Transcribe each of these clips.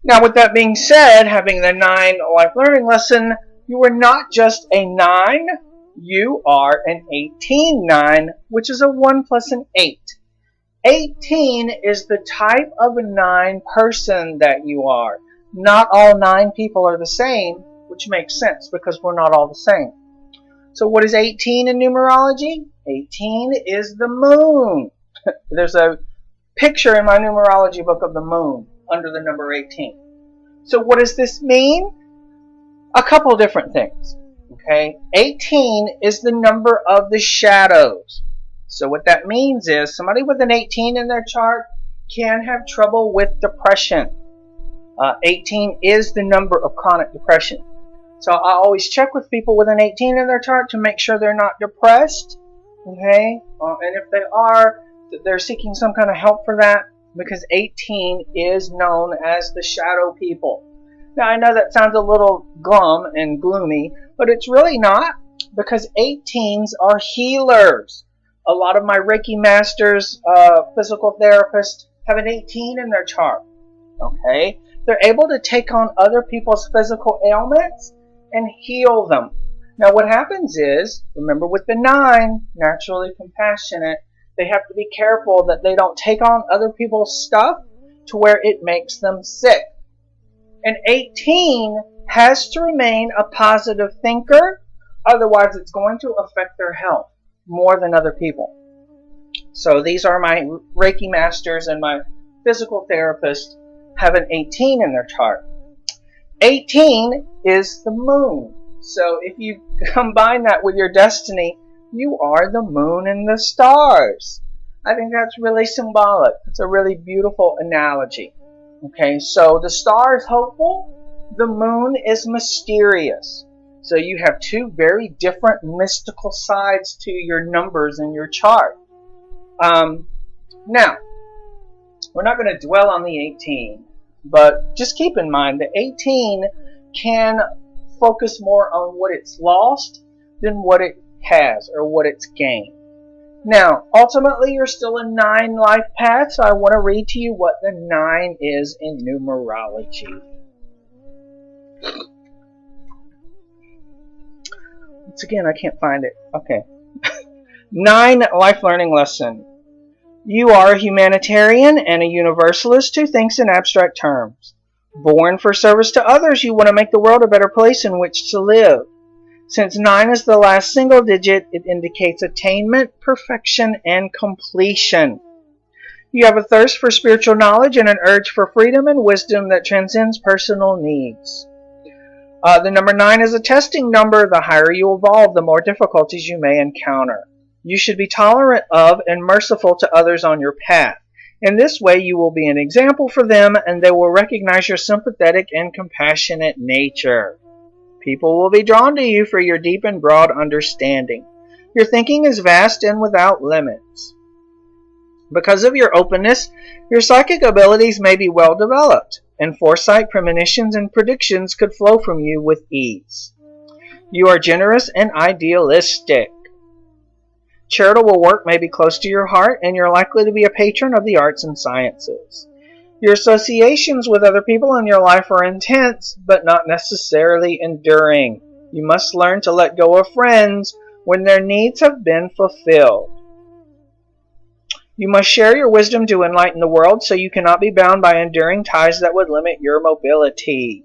Now, with that being said, having the 9 life learning lesson, you are not just a 9, you are an 18-9, which is a 1 plus an 8. 18 is the type of a 9 person that you are. Not all 9 people are the same, which makes sense because we're not all the same. So what is 18 in numerology? 18 is the moon. There's a picture in my numerology book of the moon under the number 18. So what does this mean? A couple different things. Okay, 18 is the number of the shadows. So what that means is somebody with an 18 in their chart can have trouble with depression. 18 is the number of chronic depression. So I always check with people with an 18 in their chart to make sure they're not depressed. Okay, and if they are, they're seeking some kind of help for that, because 18 is known as the shadow people. Now I know that sounds a little glum and gloomy, but it's really not, because 18s are healers. A lot of my Reiki masters, physical therapists, have an 18 in their chart. Okay, they're able to take on other people's physical ailments and heal them. Now what happens is, remember with the 9, naturally compassionate, they have to be careful that they don't take on other people's stuff to where it makes them sick. An 18 has to remain a positive thinker, otherwise it's going to affect their health more than other people. So these are my Reiki masters and my physical therapists have an 18 in their chart. 18 is the moon. So if you combine that with your destiny, you are the moon and the stars. I think that's really symbolic. It's a really beautiful analogy. Okay, so the star is hopeful, the moon is mysterious. So you have 2 very different mystical sides to your numbers in your chart. Now, we're not going to dwell on the 18, but just keep in mind that 18 can focus more on what it's lost than what it has or what it's gained. Now, ultimately, you're still a 9 life path, so I want to read to you what the 9 is in numerology. Once again, I can't find it. Okay. 9 life learning lesson. You are a humanitarian and a universalist who thinks in abstract terms. Born for service to others, you want to make the world a better place in which to live. Since 9 is the last single digit, it indicates attainment, perfection, and completion. You have a thirst for spiritual knowledge and an urge for freedom and wisdom that transcends personal needs. The number 9 is a testing number. The higher you evolve, the more difficulties you may encounter. You should be tolerant of and merciful to others on your path. In this way, you will be an example for them, and they will recognize your sympathetic and compassionate nature. People will be drawn to you for your deep and broad understanding. Your thinking is vast and without limits. Because of your openness, your psychic abilities may be well developed, and foresight, premonitions, and predictions could flow from you with ease. You are generous and idealistic. Charitable work may be close to your heart, and you're likely to be a patron of the arts and sciences. Your associations with other people in your life are intense, but not necessarily enduring. You must learn to let go of friends when their needs have been fulfilled. You must share your wisdom to enlighten the world, so you cannot be bound by enduring ties that would limit your mobility.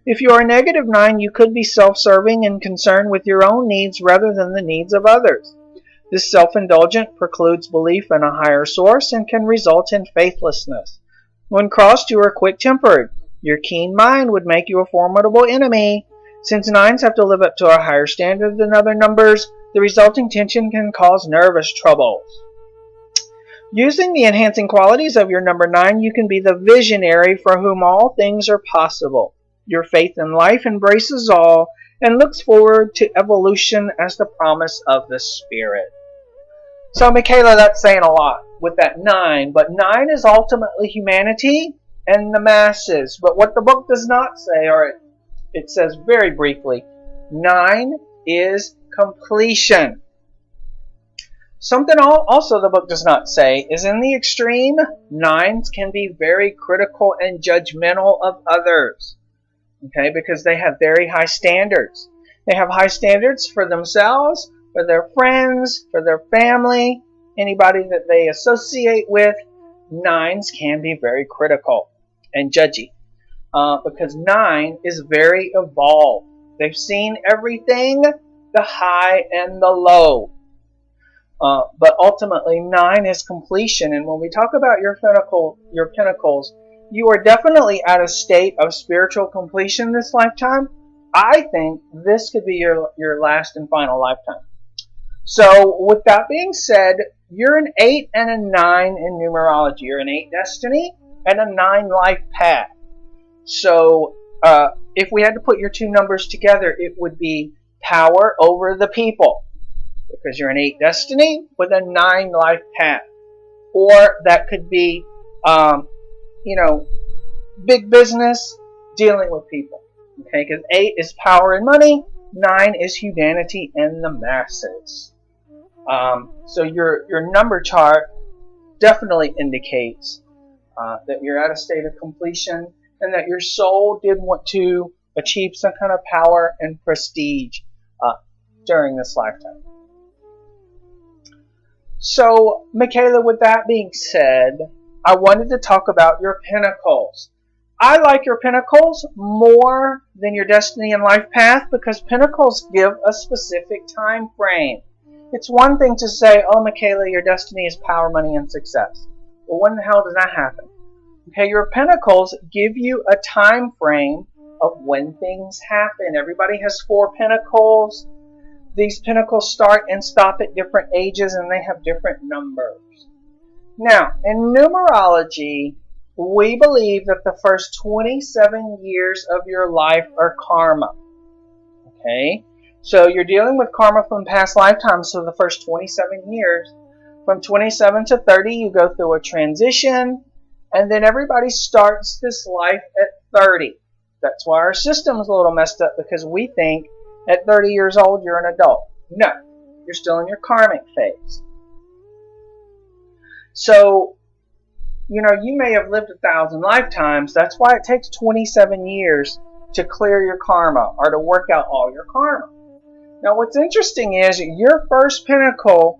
If you are a negative 9, you could be self-serving and concerned with your own needs rather than the needs of others. This self-indulgence precludes belief in a higher source and can result in faithlessness. When crossed, you are quick-tempered. Your keen mind would make you a formidable enemy. Since 9s have to live up to a higher standard than other numbers, the resulting tension can cause nervous troubles. Using the enhancing qualities of your number 9, you can be the visionary for whom all things are possible. Your faith in life embraces all and looks forward to evolution as the promise of the Spirit. So, Michaela, that's saying a lot with that 9, but 9 is ultimately humanity and the masses. But what the book does not say, or it says very briefly, 9 is completion. Something also the book does not say is in the extreme, nines can be very critical and judgmental of others. Okay, because they have very high standards. They have high standards for themselves, for their friends, for their family, anybody that they associate with. Nines can be very critical and judgy because 9 is very evolved. They've seen everything, the high and the low. But ultimately, 9 is completion. And when we talk about your pinnacles, you are definitely at a state of spiritual completion this lifetime. I think this could be your last and final lifetime. So with that being said, you're an 8 and a 9 in numerology. You're an 8 destiny and a 9 life path. So if we had to put your two numbers together, it would be power over the people, because you're an 8 destiny with a 9 life path. Or that could be, big business, dealing with people. Okay, because 8 is power and money, 9 is humanity and the masses. So your number chart definitely indicates that you're at a state of completion and that your soul did want to achieve some kind of power and prestige during this lifetime. So, Michaela, with that being said, I wanted to talk about your pinnacles. I like your pinnacles more than your destiny and life path because pinnacles give a specific time frame. It's one thing to say, oh, Michaela, your destiny is power, money, and success. Well, when the hell does that happen? Okay, your pinnacles give you a time frame of when things happen. Everybody has 4 pinnacles. These pinnacles start and stop at different ages, and they have different numbers. Now, in numerology, we believe that the first 27 years of your life are karma. Okay? So you're dealing with karma from past lifetimes, so the first 27 years. From 27 to 30, you go through a transition, and then everybody starts this life at 30. That's why our system is a little messed up, because we think at 30 years old you're an adult. No, you're still in your karmic phase. So, you may have lived 1,000 lifetimes. That's why it takes 27 years to clear your karma or to work out all your karma. Now, what's interesting is your first pinnacle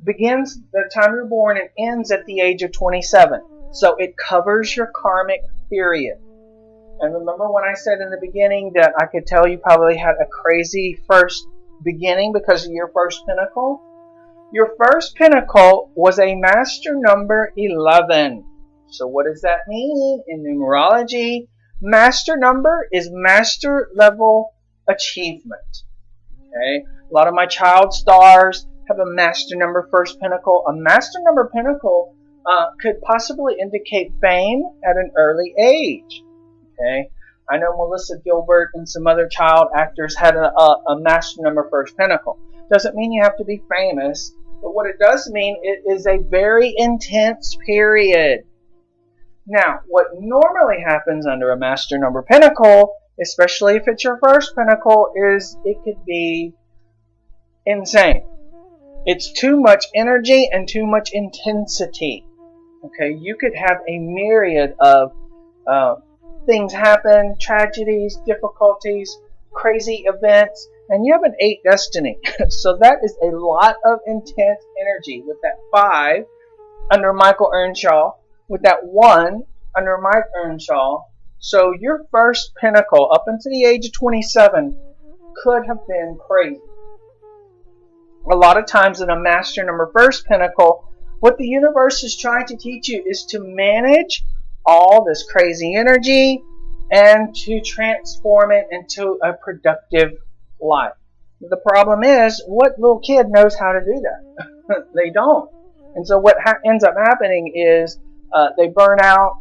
begins the time you're born and ends at the age of 27. So it covers your karmic period. And remember when I said in the beginning that I could tell you probably had a crazy first beginning because of your first pinnacle? Your first pinnacle was a master number 11. So what does that mean in numerology? Master number is master level achievement. Okay? A lot of my child stars have a master number first pinnacle. A master number pinnacle could possibly indicate fame at an early age. Okay? I know Melissa Gilbert and some other child actors had a master number first pinnacle. Doesn't mean you have to be famous, but what it does mean, it is a very intense period. Now, what normally happens under a master number pinnacle, especially if it's your first pinnacle, is it could be insane. It's too much energy and too much intensity. Okay, you could have a myriad of things happen, tragedies, difficulties, crazy events, and you have an 8 destiny. So that is a lot of intense energy with that 5 under Michael Earnshaw, with that 1 under Mike Earnshaw. So your first pinnacle up until the age of 27 could have been crazy. A lot of times in a master number first pinnacle, what the universe is trying to teach you is to manage all this crazy energy and to transform it into a productive life. The problem is, what little kid knows how to do that? They don't. And so what ends up happening is they burn out.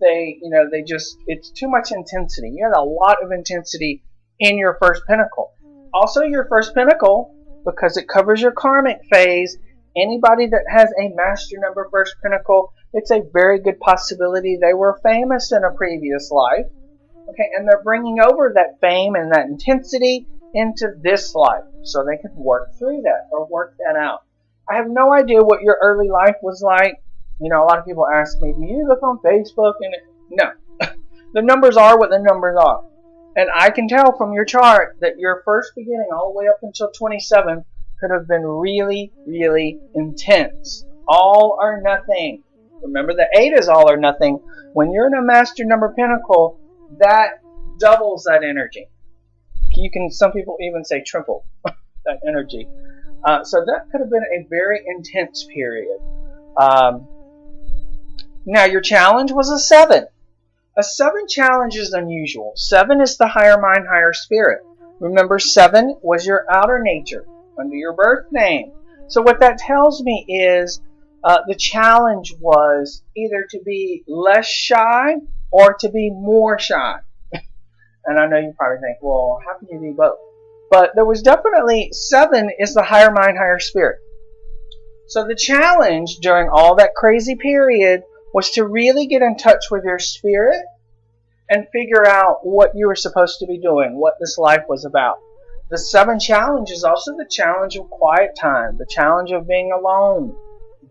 It's too much intensity. You have a lot of intensity in your first pinnacle. Also, your first pinnacle, because it covers your karmic phase, anybody that has a master number first pinnacle, it's a very good possibility they were famous in a previous life. Okay, and they're bringing over that fame and that intensity into this life so they could work through that or work that out. I have no idea what your early life was like. You know, a lot of people ask me, do you look on Facebook? And no. The numbers are what the numbers are. And I can tell from your chart that your first beginning all the way up until 27 could have been really, really intense. All or nothing. Remember, the 8 is all or nothing. When you're in a master number pinnacle, that doubles that energy. You can, some people even say triple that energy. So that could have been a very intense period. Now your challenge was a 7. A 7 challenge is unusual. 7 is the higher mind, higher spirit. Remember, 7 was your outer nature under your birth name. So what that tells me is the challenge was either to be less shy or to be more shy. And I know you probably think, well, how can you be both? But there was definitely, 7 is the higher mind, higher spirit. So the challenge during all that crazy period was to really get in touch with your spirit and figure out what you were supposed to be doing, what this life was about. The 7 challenge is also the challenge of quiet time, the challenge of being alone.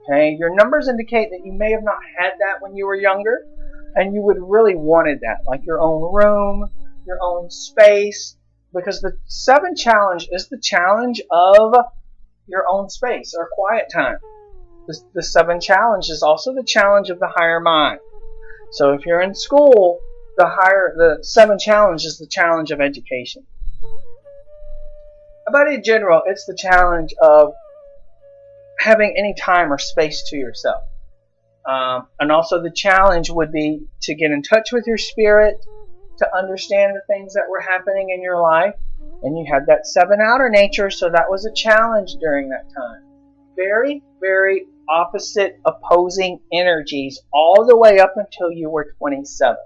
Okay, your numbers indicate that you may have not had that when you were younger, and you would really wanted that, like your own room, your own space, because the 7 challenge is the challenge of your own space or quiet time. The 7 challenge is also the challenge of the higher mind. So if you're in school, the 7 challenge is the challenge of education. But in general, it's the challenge of having any time or space to yourself. And also the challenge would be to get in touch with your spirit, to understand the things that were happening in your life. And you had that 7 outer nature, so that was a challenge during that time. Very, very opposite, opposing energies all the way up until you were 27.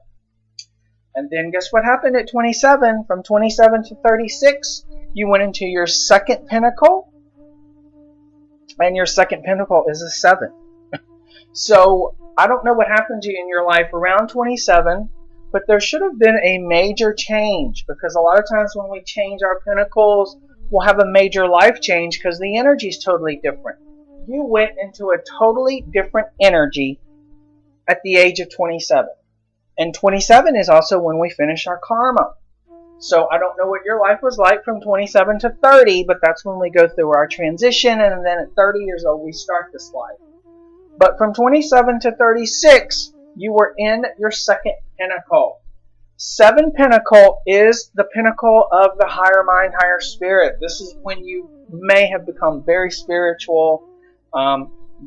And then guess what happened at 27? From 27 to 36, you went into your second pinnacle. And your second pinnacle is a 7. So I don't know what happened to you in your life around 27, but there should have been a major change, because a lot of times when we change our pinnacles, we'll have a major life change because the energy is totally different. You went into a totally different energy at the age of 27. And 27 is also when we finish our karma. So I don't know what your life was like from 27 to 30, but that's when we go through our transition, and then at 30 years old we start this life. But from 27 to 36, you were in your second pinnacle. 7 pinnacle is the pinnacle of the higher mind, higher spirit. This is when you may have become very spiritual,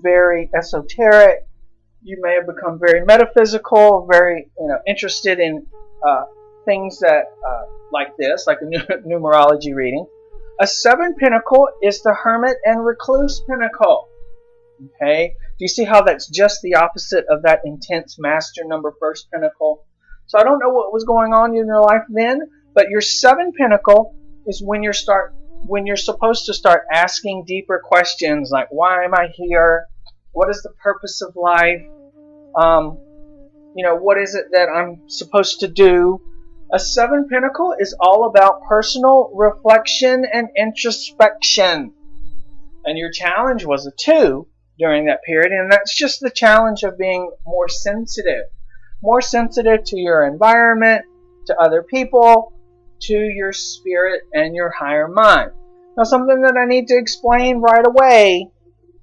very esoteric. You may have become very metaphysical, very interested in things that like this, like a numerology reading. A 7 pinnacle is the hermit and recluse pinnacle. Okay, do you see how that's just the opposite of that intense master number first pinnacle? So I don't know what was going on in your life then, but your 7 pinnacle is when you're supposed to start asking deeper questions like, why am I here? What is the purpose of life? What is it that I'm supposed to do? A 7 pinnacle is all about personal reflection and introspection. And your challenge was a 2 during that period, and that's just the challenge of being more sensitive to your environment, to other people, to your spirit and your higher mind. Now, something that I need to explain right away,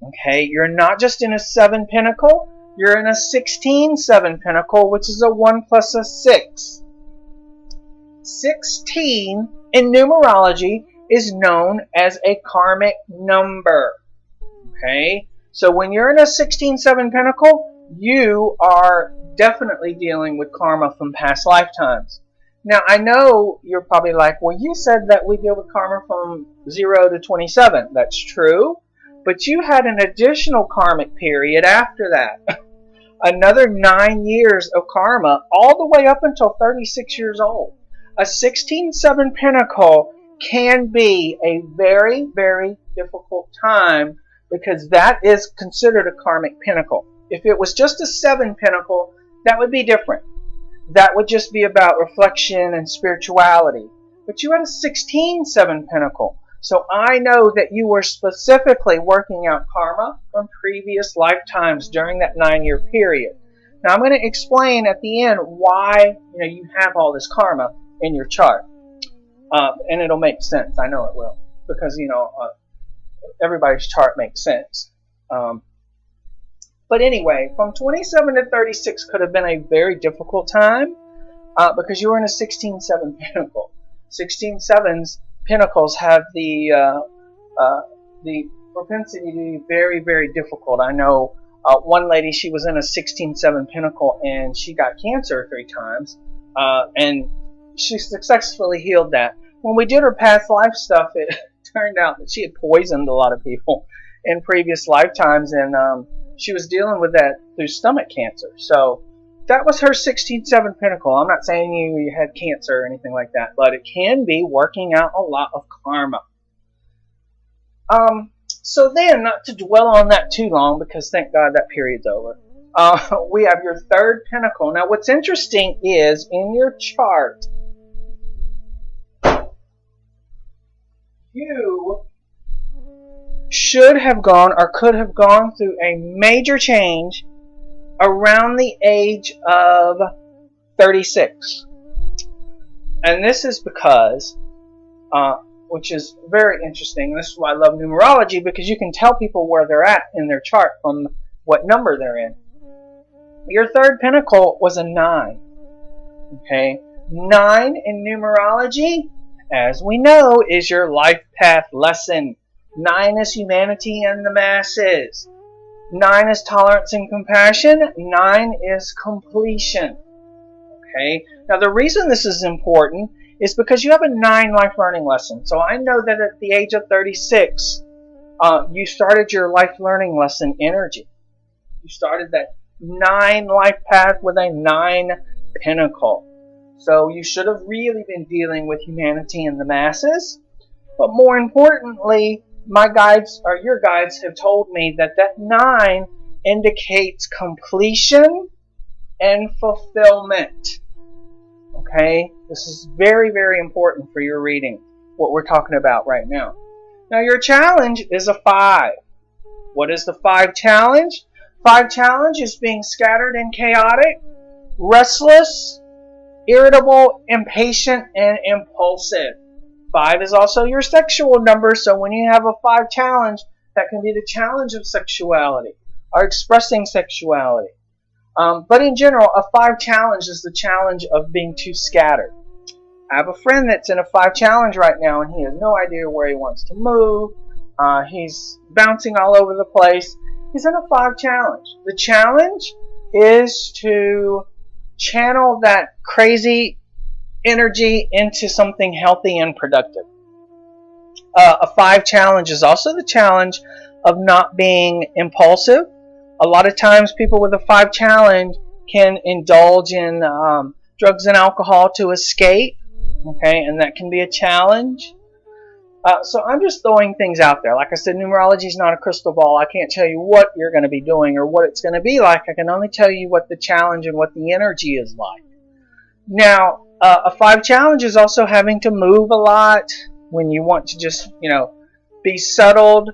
okay, you're not just in a 7 pinnacle, you're in a 16-7 pinnacle, which is a 1 plus a 6. 16 in numerology is known as a karmic number. Okay? So when you're in a 16-7 pinnacle, you are definitely dealing with karma from past lifetimes. Now, I know you're probably like, well, you said that we deal with karma from 0 to 27. That's true. But you had an additional karmic period after that. Another 9 years of karma, all the way up until 36 years old. A 16-7 pinnacle can be a very, very difficult time, because that is considered a karmic pinnacle. If it was just a 7 pinnacle, that would be different. That would just be about reflection and spirituality. but you had a 16-7 pentacle. So I know that you were specifically working out karma from previous lifetimes during that 9-year period. Now I'm going to explain at the end why you have all this karma in your chart. And it'll make sense. I know it will. Because, everybody's chart makes sense. But anyway, from 27 to 36 could have been a very difficult time because you were in a 16-7 pentacle. 16-7s pinnacles have the propensity to be very, very difficult. I know one lady, she was in a 16-7 pinnacle and she got cancer 3 times, and she successfully healed that. When we did her past life stuff, it turned out that she had poisoned a lot of people in previous lifetimes, and she was dealing with that through stomach cancer. So that was her 16-7 pinnacle. I'm not saying you had cancer or anything like that, but it can be working out a lot of karma. So then, not to dwell on that too long, because thank God that period's over, we have your 3rd pinnacle. Now what's interesting is, in your chart, you should have gone or could have gone through a major change around the age of 36. And this is because, which is very interesting, this is why I love numerology, because you can tell people where they're at in their chart from what number they're in. Your 3rd pinnacle was a 9. Okay? 9 in numerology, as we know, is your life path lesson. 9 is humanity and the masses. 9 is tolerance and compassion. 9 is completion. Okay? Now the reason this is important is because you have a 9 life learning lesson. So I know that at the age of 36, you started your life learning lesson energy. You started that 9 life path with a 9 pinnacle. So you should have really been dealing with humanity and the masses. But more importantly, my guides, or your guides, have told me that that 9 indicates completion and fulfillment. Okay? This is very, very important for your reading, what we're talking about right now. Now your challenge is a 5. What is the 5 challenge? 5 challenge is being scattered and chaotic, restless, irritable, impatient, and impulsive. 5 is also your sexual number, so when you have a 5 challenge, that can be the challenge of sexuality or expressing sexuality. But in general, a 5 challenge is the challenge of being too scattered. I have a friend that's in a 5 challenge right now, and he has no idea where he wants to move. He's bouncing all over the place. He's in a 5 challenge. The challenge is to channel that crazy energy into something healthy and productive. A 5 challenge is also the challenge of not being impulsive. A lot of times people with a 5 challenge can indulge in drugs and alcohol to escape, okay, and that can be a challenge. So I'm just throwing things out there. Like I said, numerology is not a crystal ball. I can't tell you what you're going to be doing or what it's going to be like. I can only tell you what the challenge and what the energy is like. Now, a 5 challenge is also having to move a lot when you want to just, be settled.